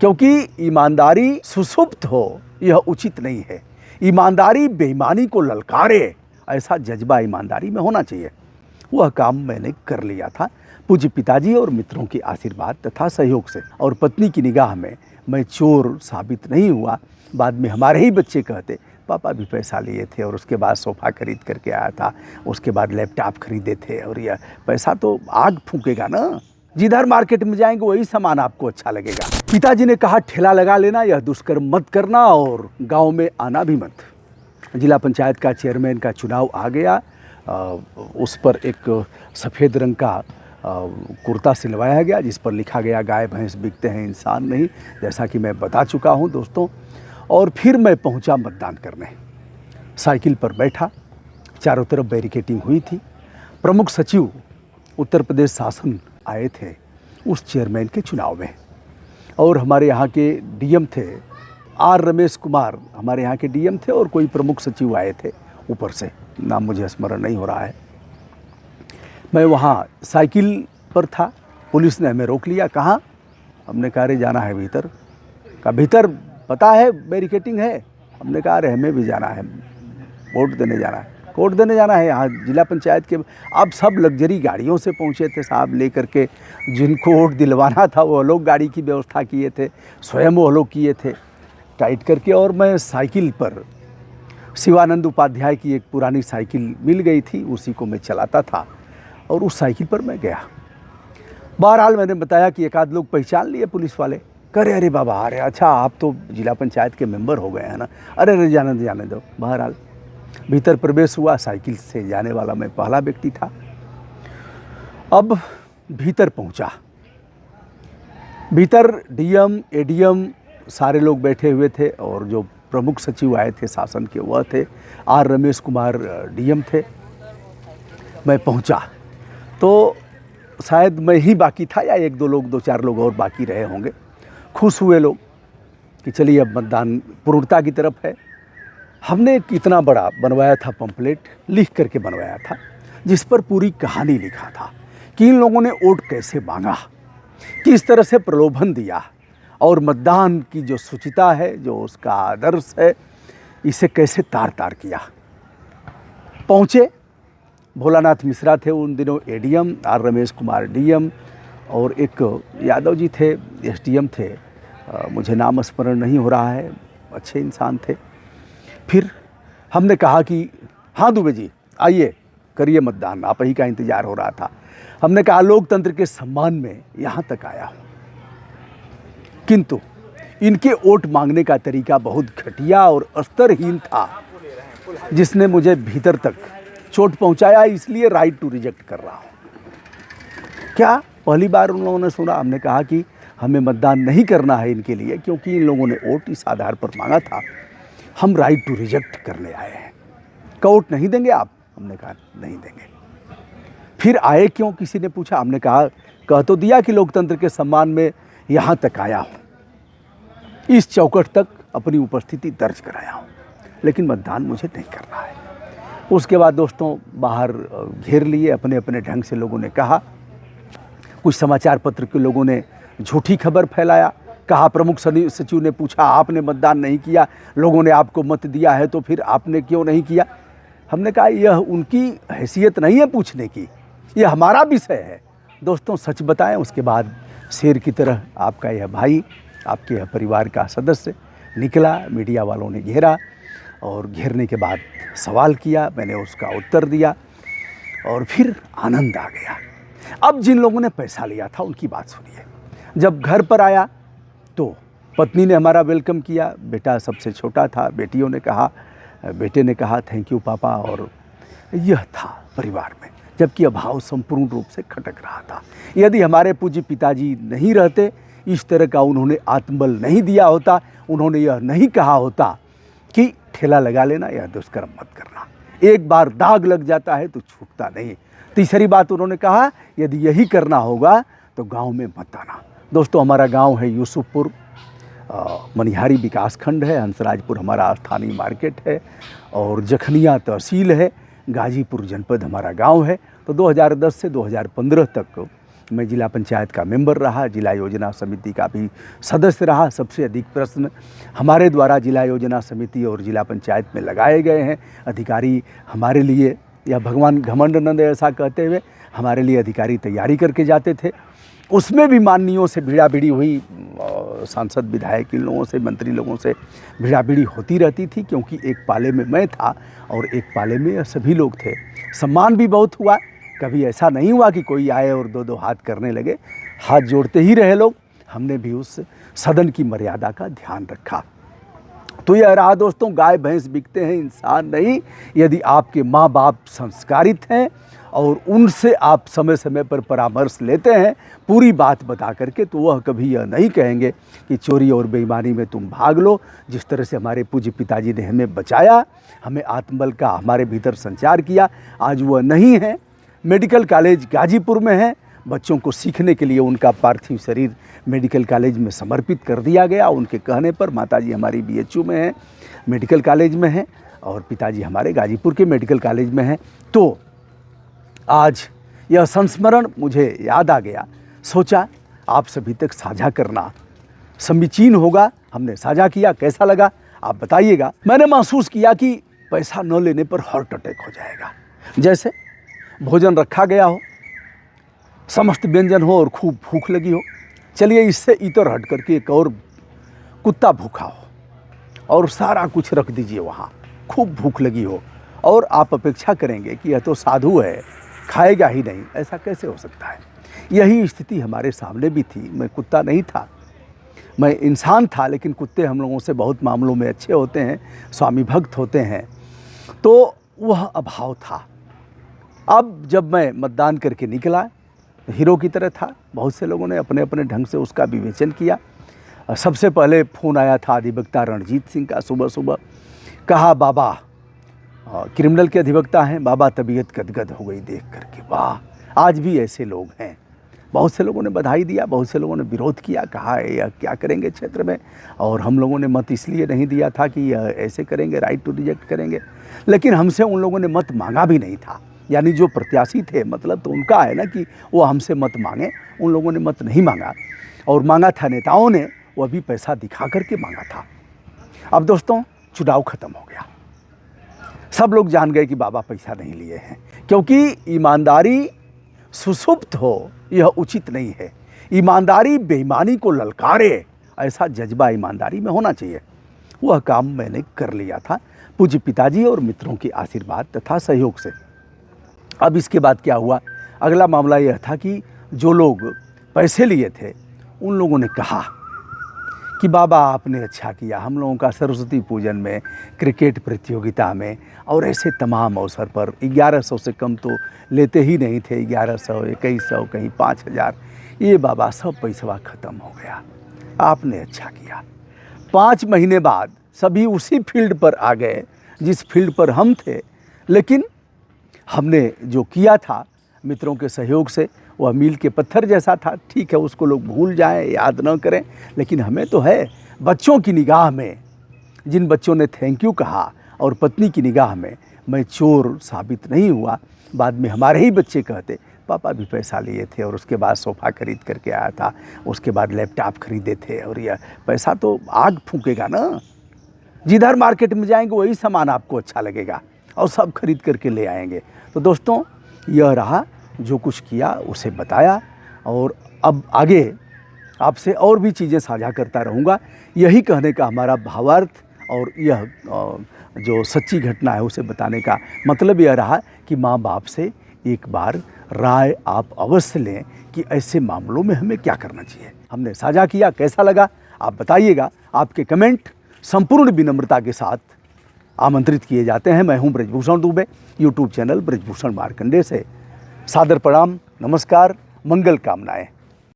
क्योंकि ईमानदारी सुसुप्त हो यह उचित नहीं है। ईमानदारी बेईमानी को ललकारे, ऐसा जज्बा ईमानदारी में होना चाहिए। वह काम मैंने कर लिया था पूज्य पिताजी और मित्रों के आशीर्वाद तथा सहयोग से, और पत्नी की निगाह में मैं चोर साबित नहीं हुआ। बाद में हमारे ही बच्चे कहते पापा भी पैसा लिए थे और उसके बाद सोफ़ा खरीद करके आया था, उसके बाद लैपटॉप खरीदे थे, और यह पैसा तो आग फूकेगा ना, जिधर मार्केट में जाएंगे वही सामान आपको अच्छा लगेगा। पिताजी ने कहा ठेला लगा लेना, यह दुष्कर्म मत करना और गांव में आना भी मत। जिला पंचायत का चेयरमैन का चुनाव आ गया। उस पर एक सफ़ेद रंग का कुर्ता सिलवाया गया जिस पर लिखा गया गाय भैंस बिकते हैं इंसान नहीं, जैसा कि मैं बता चुका हूं दोस्तों। और फिर मैं पहुंचा मतदान करने। साइकिल पर बैठा, चारों तरफ बैरिकेटिंग हुई थी। प्रमुख सचिव उत्तर प्रदेश शासन आए थे उस चेयरमैन के चुनाव में, और हमारे यहाँ के डीएम थे आर रमेश कुमार, हमारे यहाँ के डीएम थे, और कोई प्रमुख सचिव आए थे ऊपर से, नाम मुझे स्मरण नहीं हो रहा है। मैं वहाँ साइकिल पर था, पुलिस ने हमें रोक लिया। कहाँ? हमने कहा अरे जाना है भीतर। कहा भीतर पता है बैरिकेटिंग है? हमने कहा अरे हमें भी जाना है, वोट देने जाना है, वोट देने जाना है। यहाँ जिला पंचायत के अब सब लग्जरी गाड़ियों से पहुँचे थे साहब, लेकर के जिनको वोट दिलवाना था वो लोग गाड़ी की व्यवस्था किए थे, स्वयं वो लोग किए थे टाइट करके। और मैं साइकिल पर, शिवानंद उपाध्याय की एक पुरानी साइकिल मिल गई थी, उसी को मैं चलाता था और उस साइकिल पर मैं गया। बहरहाल मैंने बताया कि एक आध लोग पहचान लिए पुलिस वाले। करे अरे बाबा, अरे अच्छा आप तो जिला पंचायत के मेंबर हो गए हैं ना, अरे जाने दो। बहरहाल भीतर प्रवेश हुआ, साइकिल से जाने वाला मैं पहला व्यक्ति था। अब भीतर पहुंचा, भीतर डीएम एडीएम सारे लोग बैठे हुए थे, और जो प्रमुख सचिव आए थे शासन के वह थे, आर रमेश कुमार डीएम थे। मैं पहुंचा तो शायद मैं ही बाकी था या एक दो चार लोग और बाकी रहे होंगे। खुश हुए लोग कि चलिए अब मतदान पूर्णता की तरफ है। हमने एक इतना बड़ा बनवाया था पंपलेट, लिख करके बनवाया था, जिस पर पूरी कहानी लिखा था कि इन लोगों ने वोट कैसे मांगा, किस तरह से प्रलोभन दिया, और मतदान की जो शुचिता है, जो उसका आदर्श है, इसे कैसे तार तार किया। पहुँचे, भोलानाथ मिश्रा थे उन दिनों ADM, R Ramesh Kumar DM, और एक यादव जी थे एसडीएम थे, मुझे नाम स्मरण नहीं हो रहा है, अच्छे इंसान थे। फिर हमने कहा कि हाँ दुबे जी आइए करिए मतदान, आप ही का इंतज़ार हो रहा था। हमने कहा लोकतंत्र के सम्मान में यहाँ तक आया हूँ, किंतु इनके वोट मांगने का तरीका बहुत घटिया और स्तरहीन था, जिसने मुझे भीतर तक चोट पहुँचाया। इसलिए राइट टू रिजेक्ट कर रहा हूँ। क्या पहली बार उन लोगों ने सुना? हमने कहा कि हमें मतदान नहीं करना है इनके लिए, क्योंकि इन लोगों ने वोट इस आधार पर मांगा था, हम राइट टू रिजेक्ट करने आए हैं। का वोट नहीं देंगे आप? हमने कहा नहीं देंगे। फिर आए क्यों? किसी ने पूछा। हमने कहा कह तो दिया कि लोकतंत्र के सम्मान में यहाँ तक आया हूँ, इस चौखट तक अपनी उपस्थिति दर्ज कराया हूँ, लेकिन मतदान मुझे नहीं करना है। उसके बाद दोस्तों बाहर घेर लिए, अपने अपने ढंग से लोगों ने कहा। कुछ समाचार पत्र के लोगों ने झूठी खबर फैलाया, कहा प्रमुख सचिव ने पूछा आपने मतदान नहीं किया, लोगों ने आपको मत दिया है तो फिर आपने क्यों नहीं किया। हमने कहा यह उनकी हैसियत नहीं है पूछने की, यह हमारा विषय है। दोस्तों सच बताएं, उसके बाद शेर की तरह आपका यह भाई, आपके यह परिवार का सदस्य निकला। मीडिया वालों ने घेरा, और घेरने के बाद सवाल किया, मैंने उसका उत्तर दिया, और फिर आनंद आ गया। अब जिन लोगों ने पैसा लिया था उनकी बात सुनिए। जब घर पर आया तो पत्नी ने हमारा वेलकम किया, बेटा सबसे छोटा था, बेटे ने कहा थैंक यू पापा, और यह था परिवार में। जबकि अभाव संपूर्ण रूप से खटक रहा था। यदि हमारे पूज्य पिताजी नहीं रहते, इस तरह का उन्होंने आत्मबल नहीं दिया होता, उन्होंने यह नहीं कहा होता कि ठेला लगा लेना, यह दुष्कर्म मत करना, एक बार दाग लग जाता है तो छूटता नहीं। तीसरी बात उन्होंने कहा यदि यही करना होगा तो गांव में मत आना। दोस्तों हमारा गांव है यूसुफपुर, मनिहारी विकास खंड है, हंसराजपुर हमारा स्थानीय मार्केट है, और जखनिया तहसील है, गाजीपुर जनपद हमारा गांव है। तो 2010 से 2015 तक मैं जिला पंचायत का मेंबर रहा, जिला योजना समिति का भी सदस्य रहा। सबसे अधिक प्रश्न हमारे द्वारा जिला योजना समिति और जिला पंचायत में लगाए गए हैं। अधिकारी हमारे लिए, या भगवान घमंड ऐसा कहते हुए हमारे लिए अधिकारी तैयारी करके जाते थे। उसमें भी माननीयों से भिड़ाभिड़ी हुई, सांसद विधायक इन लोगों से, मंत्री लोगों से भिड़ाभिड़ी होती रहती थी, क्योंकि एक पाले में मैं था और एक पाले में सभी लोग थे। सम्मान भी बहुत हुआ, कभी ऐसा नहीं हुआ कि कोई आए और दो दो हाथ करने लगे, हाथ जोड़ते ही रहे लोग। हमने भी उस सदन की मर्यादा का ध्यान रखा। तो यह रहा दोस्तों, गाय भैंस बिकते हैं, इंसान नहीं। यदि आपके माँ बाप संस्कारित हैं और उनसे आप समय समय पर परामर्श लेते हैं पूरी बात बता करके, तो वह कभी यह नहीं कहेंगे कि चोरी और बेईमानी में तुम भाग लो। जिस तरह से हमारे पूज्य पिताजी ने हमें बचाया, हमें आत्मबल का हमारे भीतर संचार किया, आज वह नहीं है। मेडिकल कॉलेज गाजीपुर में है, बच्चों को सीखने के लिए उनका पार्थिव शरीर मेडिकल कॉलेज में समर्पित कर दिया गया। उनके कहने पर माताजी हमारी बीएचयू में हैं, मेडिकल कॉलेज में हैं, और पिताजी हमारे गाजीपुर के मेडिकल कॉलेज में हैं। तो आज यह संस्मरण मुझे याद आ गया, सोचा आप सभी तक साझा करना समीचीन होगा। हमने साझा किया, कैसा लगा आप बताइएगा। मैंने महसूस किया कि पैसा न लेने पर हार्ट अटैक हो जाएगा। जैसे भोजन रखा गया हो, समस्त व्यंजन हो और खूब भूख लगी हो, चलिए इससे इतर हट करके एक और कुत्ता भूखा हो और सारा कुछ रख दीजिए वहाँ, खूब भूख लगी हो, और आप अपेक्षा करेंगे कि यह तो साधु है, खाएगा ही नहीं। ऐसा कैसे हो सकता है? यही स्थिति हमारे सामने भी थी। मैं कुत्ता नहीं था, मैं इंसान था, लेकिन कुत्ते हम लोगों से बहुत मामलों में अच्छे होते हैं, स्वामी भक्त होते हैं। तो वह अभाव था। अब जब मैं मतदान करके निकला, हीरो की तरह था। बहुत से लोगों ने अपने अपने ढंग से उसका विवेचन किया। सबसे पहले फ़ोन आया था अधिवक्ता रणजीत सिंह का, सुबह सुबह कहा बाबा, क्रिमिनल के अधिवक्ता हैं, बाबा तबीयत गदगद हो गई देख करके। वाह, आज भी ऐसे लोग हैं। बहुत से लोगों ने बधाई दिया, बहुत से लोगों ने विरोध किया, कहा यह क्या करेंगे क्षेत्र में, और हम लोगों ने मत इसलिए नहीं दिया था कि यह ऐसे करेंगे, राइट टू रिजेक्ट करेंगे। लेकिन हमसे उन लोगों ने मत मांगा भी नहीं था। यानी जो प्रत्याशी थे, मतलब तो उनका है ना कि वो हमसे मत मांगे, उन लोगों ने मत नहीं मांगा। और मांगा था नेताओं ने, वह भी पैसा दिखा करके मांगा था। अब दोस्तों चुनाव खत्म हो गया, सब लोग जान गए कि बाबा पैसा नहीं लिए हैं, क्योंकि ईमानदारी सुसुप्त हो यह उचित नहीं है। ईमानदारी बेईमानी को ललकारे, ऐसा जज्बा ईमानदारी में होना चाहिए। वह काम मैंने कर लिया था पूज्य पिताजी और मित्रों के आशीर्वाद तथा सहयोग से। अब इसके बाद क्या हुआ, अगला मामला यह था कि जो लोग पैसे लिए थे उन लोगों ने कहा कि बाबा आपने अच्छा किया, हम लोगों का सरस्वती पूजन में, क्रिकेट प्रतियोगिता में और ऐसे तमाम अवसर पर 1100 से कम तो लेते ही नहीं थे। 1100, 2100, कहीं 5000, ये बाबा सब पैसा ख़त्म हो गया, आपने अच्छा किया। 5 महीने बाद सभी उसी फील्ड पर आ गए जिस फील्ड पर हम थे, लेकिन हमने जो किया था मित्रों के सहयोग से, वह मील के पत्थर जैसा था। ठीक है, उसको लोग भूल जाएं, याद न करें, लेकिन हमें तो है। बच्चों की निगाह में जिन बच्चों ने थैंक यू कहा, और पत्नी की निगाह में मैं चोर साबित नहीं हुआ। बाद में हमारे ही बच्चे कहते पापा भी पैसा लिए थे और उसके बाद सोफ़ा खरीद करके आया था, उसके बाद लैपटॉप खरीदे थे, और यह पैसा तो आग फूकेगा ना। जिधर मार्केट में जाएंगे वही सामान आपको अच्छा लगेगा और सब खरीद करके ले आएंगे। तो दोस्तों यह रहा, जो कुछ किया उसे बताया, और अब आगे आपसे और भी चीज़ें साझा करता रहूँगा। यही कहने का हमारा भावार्थ और यह जो सच्ची घटना है उसे बताने का मतलब यह रहा कि माँ बाप से एक बार राय आप अवश्य लें कि ऐसे मामलों में हमें क्या करना चाहिए। हमने साझा किया, कैसा लगा आप बताइएगा। आपके कमेंट संपूर्ण विनम्रता के साथ आमंत्रित किए जाते हैं। मैं हूं ब्रजभूषण दुबे, यूट्यूब चैनल ब्रजभूषण मार्कंडे से सादर प्रणाम, नमस्कार, मंगल कामनाएं।